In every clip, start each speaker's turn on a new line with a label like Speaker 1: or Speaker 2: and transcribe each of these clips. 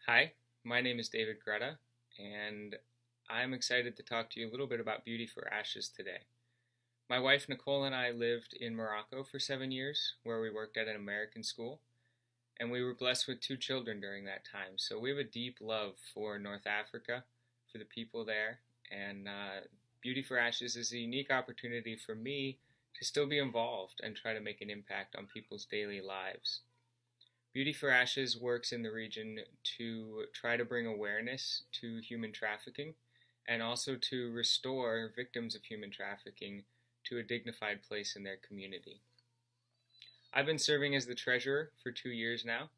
Speaker 1: Hi, my name is David Grudda, and I'm excited to talk to you a little bit about Beauty for Ashes today. My wife Nicole and I lived in Morocco for 7 years, where we worked at an American school, and we were blessed with two children during that time. So we have a deep love for North Africa, for the people there, and Beauty for Ashes is a unique opportunity for me to still be involved and try to make an impact on people's daily lives. Beauty for Ashes works in the region to try to bring awareness to human trafficking and also to restore victims of human trafficking to a dignified place in their community. I've been serving as the treasurer for 2 years now.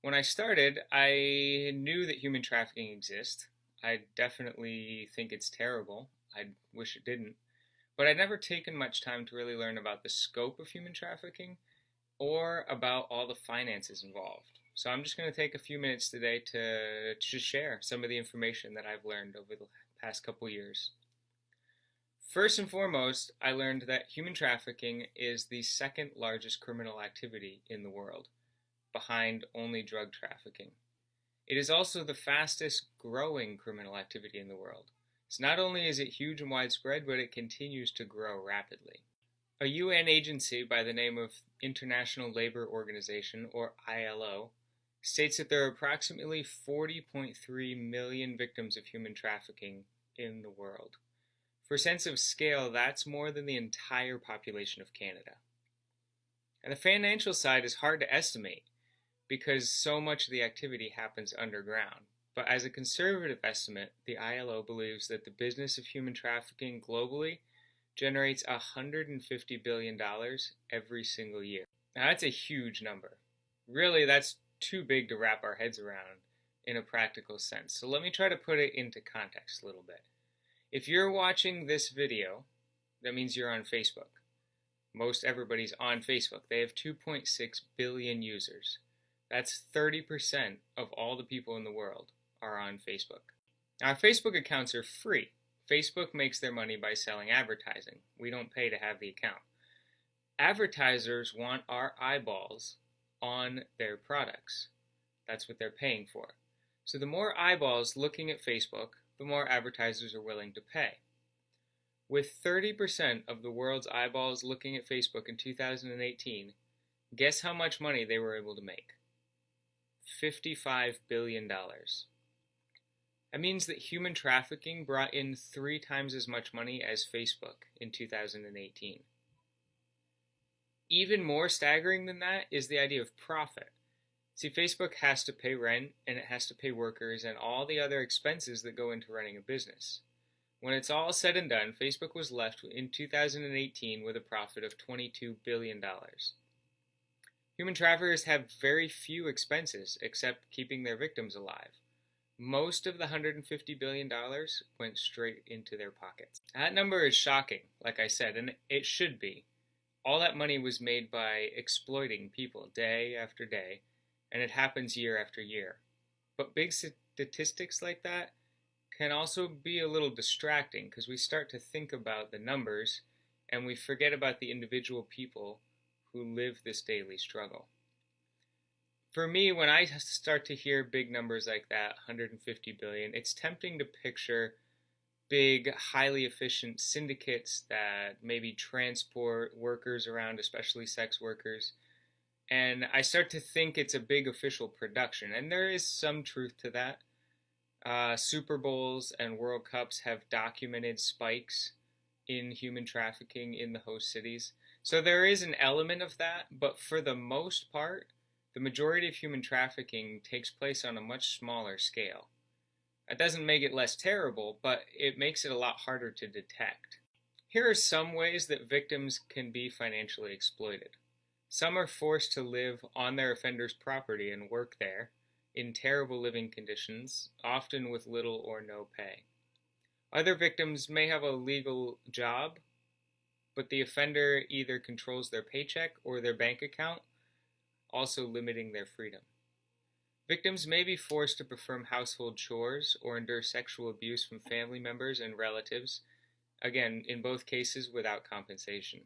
Speaker 1: When I started, I knew that human trafficking exists. I definitely think it's terrible. I wish it didn't. But I'd never taken much time to really learn about the scope of human trafficking or about all the finances involved. So I'm just going to take a few minutes today to share some of the information that I've learned over the past couple years. First and foremost, I learned that human trafficking is the second largest criminal activity in the world, behind only drug trafficking. It is also the fastest growing criminal activity in the world. So not only is it huge and widespread, but it continues to grow rapidly. A UN agency by the name of International Labour Organization, or ILO, states that there are approximately 40.3 million victims of human trafficking in the world. For a sense of scale, that's more than the entire population of Canada. And the financial side is hard to estimate because so much of the activity happens underground. But as a conservative estimate, the ILO believes that the business of human trafficking globally generates $150 billion every single year. Now, that's a huge number. Really, that's too big to wrap our heads around in a practical sense. So let me try to put it into context a little bit. If you're watching this video, that means you're on Facebook. Most everybody's on Facebook. They have 2.6 billion users. That's 30% of all the people in the world are on Facebook. Now, Facebook accounts are free. Facebook makes their money by selling advertising. We don't pay to have the account. Advertisers want our eyeballs on their products. That's what they're paying for. So the more eyeballs looking at Facebook, the more advertisers are willing to pay. With 30% of the world's eyeballs looking at Facebook in 2018, guess how much money they were able to make? $55 billion. That means that human trafficking brought in 3 times as much money as Facebook in 2018. Even more staggering than that is the idea of profit. See, Facebook has to pay rent, and it has to pay workers, and all the other expenses that go into running a business. When it's all said and done, Facebook was left in 2018 with a profit of $22 billion. Human traffickers have very few expenses except keeping their victims alive. Most of the $150 billion went straight into their pockets. That number is shocking, like I said, and it should be. All that money was made by exploiting people day after day, and it happens year after year. But big statistics like that can also be a little distracting because we start to think about the numbers and we forget about the individual people who live this daily struggle. For me, when I start to hear big numbers like that, 150 billion, it's tempting to picture big, highly efficient syndicates that maybe transport workers around, especially sex workers. And I start to think it's a big official production. And there is some truth to that. Super Bowls and World Cups have documented spikes in human trafficking in the host cities. So there is an element of that, but for the most part, the majority of human trafficking takes place on a much smaller scale. That doesn't make it less terrible, but it makes it a lot harder to detect. Here are some ways that victims can be financially exploited. Some are forced to live on their offender's property and work there in terrible living conditions, often with little or no pay. Other victims may have a legal job, but the offender either controls their paycheck or their bank account, also limiting their freedom. Victims may be forced to perform household chores or endure sexual abuse from family members and relatives, again, in both cases without compensation.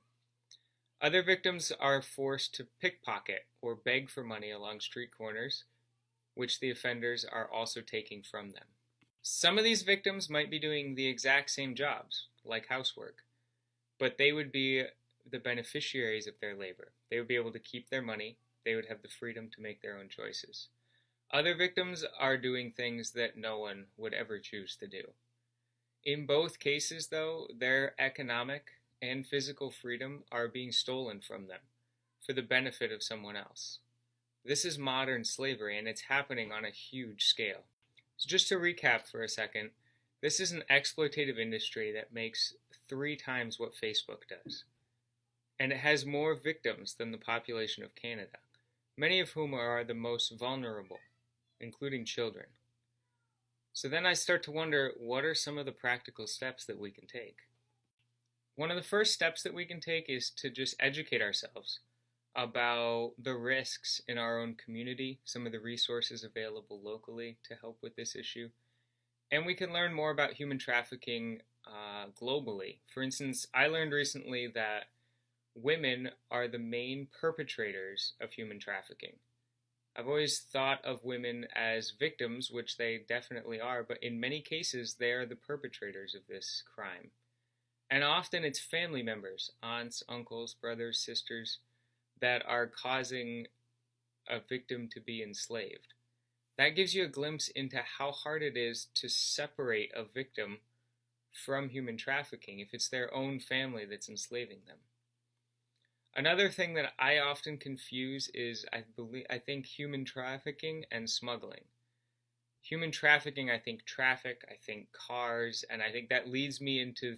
Speaker 1: Other victims are forced to pickpocket or beg for money along street corners, which the offenders are also taking from them. Some of these victims might be doing the exact same jobs, like housework, but they would be the beneficiaries of their labor. They would be able to keep their money. They would have the freedom to make their own choices. Other victims are doing things that no one would ever choose to do. In both cases, though, their economic and physical freedom are being stolen from them for the benefit of someone else. This is modern slavery, and it's happening on a huge scale. So just to recap for a second, this is an exploitative industry that makes 3 times what Facebook does. And it has more victims than the population of Canada, many of whom are the most vulnerable, including children. So then I start to wonder, what are some of the practical steps that we can take? One of the first steps that we can take is to just educate ourselves about the risks in our own community, some of the resources available locally to help with this issue. And we can learn more about human trafficking globally. For instance, I learned recently that women are the main perpetrators of human trafficking. I've always thought of women as victims, which they definitely are, but in many cases they are the perpetrators of this crime. And often it's family members, aunts, uncles, brothers, sisters, that are causing a victim to be enslaved. That gives you a glimpse into how hard it is to separate a victim from human trafficking if it's their own family that's enslaving them. Another thing that I often confuse is I think human trafficking and smuggling. Human trafficking, I think traffic, I think cars, and I think that leads me into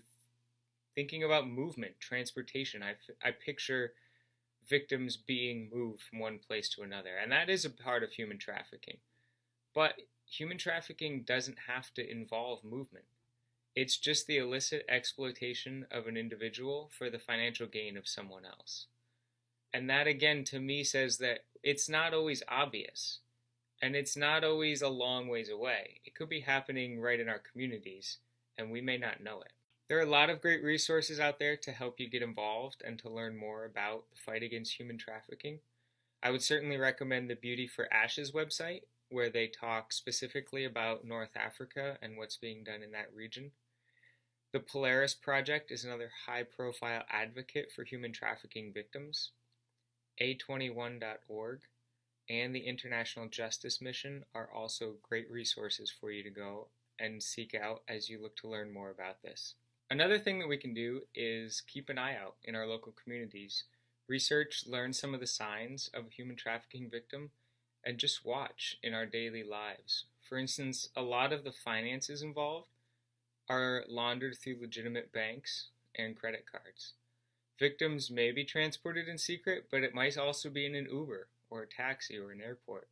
Speaker 1: thinking about movement, transportation. I picture victims being moved from one place to another, and that is a part of human trafficking. But human trafficking doesn't have to involve movement. It's just the illicit exploitation of an individual for the financial gain of someone else. And that again to me says that it's not always obvious, and it's not always a long ways away. It could be happening right in our communities, and we may not know it. There are a lot of great resources out there to help you get involved and to learn more about the fight against human trafficking. I would certainly recommend the Beauty for Ashes website, where they talk specifically about North Africa and what's being done in that region. The Polaris Project is another high-profile advocate for human trafficking victims. A21.org and the International Justice Mission are also great resources for you to go and seek out as you look to learn more about this. Another thing that we can do is keep an eye out in our local communities. Research, learn some of the signs of a human trafficking victim, and just watch in our daily lives. For instance, a lot of the finances involved are laundered through legitimate banks and credit cards. Victims may be transported in secret, but it might also be in an Uber or a taxi or an airport.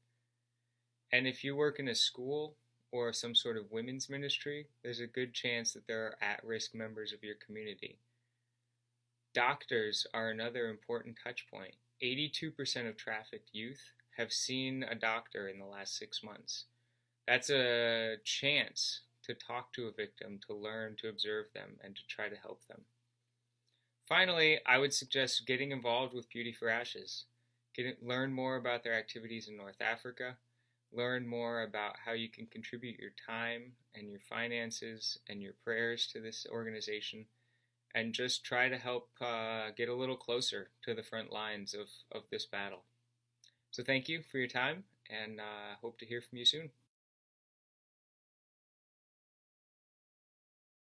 Speaker 1: And if you work in a school or some sort of women's ministry, there's a good chance that there are at-risk members of your community. Doctors are another important touch point. 82% of trafficked youth have seen a doctor in the last 6 months. That's a chance to talk to a victim, to learn, to observe them, and to try to help them. Finally, I would suggest getting involved with Beauty for Ashes. Learn more about their activities in North Africa. Learn more about how you can contribute your time and your finances and your prayers to this organization, and just try to help get a little closer to the front lines of this battle. So thank you for your time, and hope to hear from you soon.